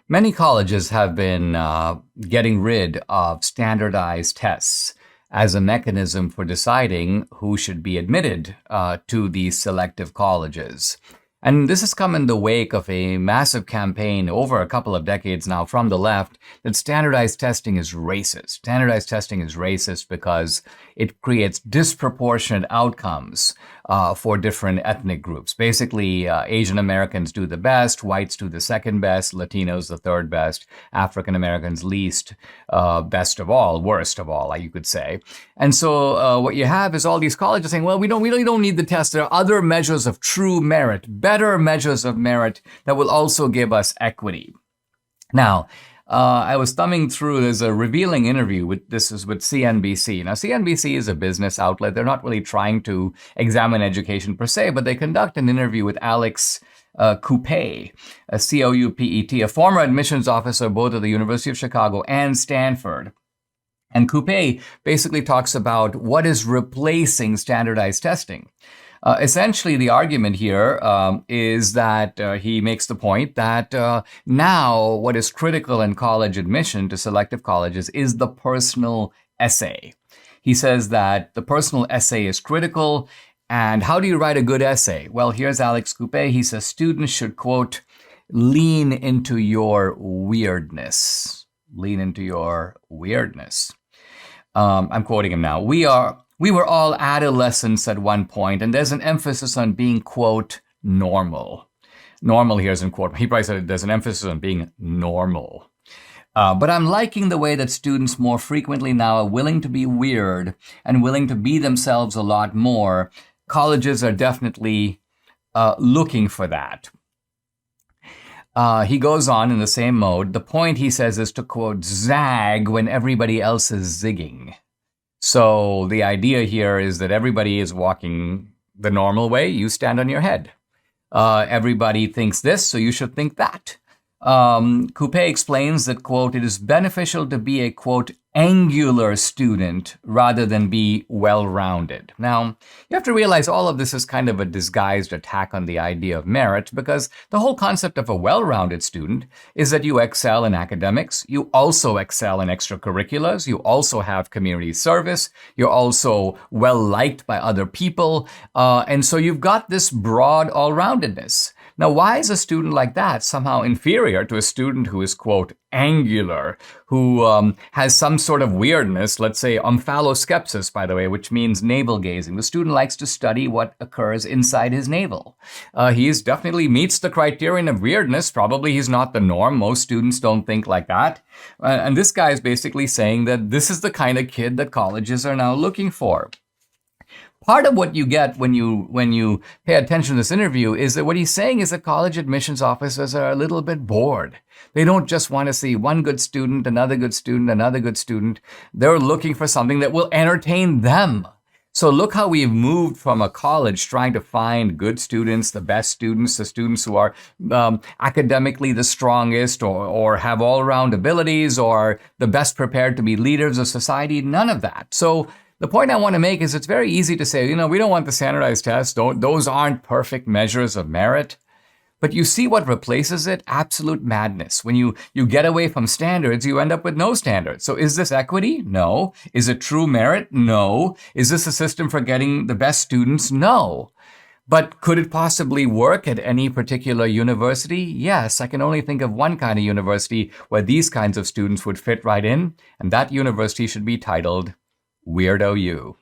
Many colleges have been getting rid of standardized tests as a mechanism for deciding who should be admitted to these selective colleges. And this has come in the wake of a massive campaign over a couple of decades now from the left that standardized testing is racist. Standardized testing is racist because it creates disproportionate outcomes for different ethnic groups. Basically, Asian Americans do the best, whites do the second best, Latinos the third best, African Americans least, best of all, worst of all, you could say. And so what you have is all these colleges saying, well, we really don't need the test. There are other measures of true merit, better measures of merit that will also give us equity. Now, I was thumbing through, there's a revealing interview this is with CNBC. Now, CNBC is a business outlet. They're not really trying to examine education per se, but they conduct an interview with Alex Coupet, Coupet, a former admissions officer both at the University of Chicago and Stanford. And Coupet basically talks about what is replacing standardized testing. Essentially, the argument here is that he makes the point that now what is critical in college admission to selective colleges is the personal essay. He says that the personal essay is critical. And how do you write a good essay? Well, here's Alex Coupet. He says students should, quote, lean into your weirdness. Lean into your weirdness. I'm quoting him now. We were all adolescents at one point, and there's an emphasis on being, quote, normal. Normal here is in quote. He probably said there's an emphasis on being normal. But I'm liking the way that students more frequently now are willing to be weird and willing to be themselves a lot more. Colleges are definitely looking for that. He goes on in the same mode. The point, he says, is to, quote, zag when everybody else is zigging. So the idea here is that everybody is walking the normal way. You stand on your head. Everybody thinks this, so you should think that. Coupet explains that, quote, it is beneficial to be a, quote, angular student rather than be well-rounded. Now, you have to realize all of this is kind of a disguised attack on the idea of merit, because the whole concept of a well-rounded student is that you excel in academics, you also excel in extracurriculars, you also have community service, you're also well-liked by other people, and so you've got this broad all-roundedness. Now, why is a student like that somehow inferior to a student who is, quote, angular, who has some sort of weirdness, let's say omphaloskepsis, by the way, which means navel gazing. The student likes to study what occurs inside his navel. He definitely meets the criterion of weirdness. Probably he's not the norm. Most students don't think like that. And this guy is basically saying that this is the kind of kid that colleges are now looking for. Part of what you get when you pay attention to this interview is that what he's saying is that college admissions officers are a little bit bored. They don't just want to see one good student, another good student, another good student. They're looking for something that will entertain them. So look how we've moved from a college trying to find good students, the best students, the students who are academically the strongest or have all-round abilities or the best prepared to be leaders of society. None of that. So the point I want to make is it's very easy to say, we don't want the standardized tests. Those aren't perfect measures of merit. But you see what replaces it? Absolute madness. When you get away from standards, you end up with no standards. So is this equity? No. Is it true merit? No. Is this a system for getting the best students? No. But could it possibly work at any particular university? Yes, I can only think of one kind of university where these kinds of students would fit right in, and that university should be titled Weirdo U.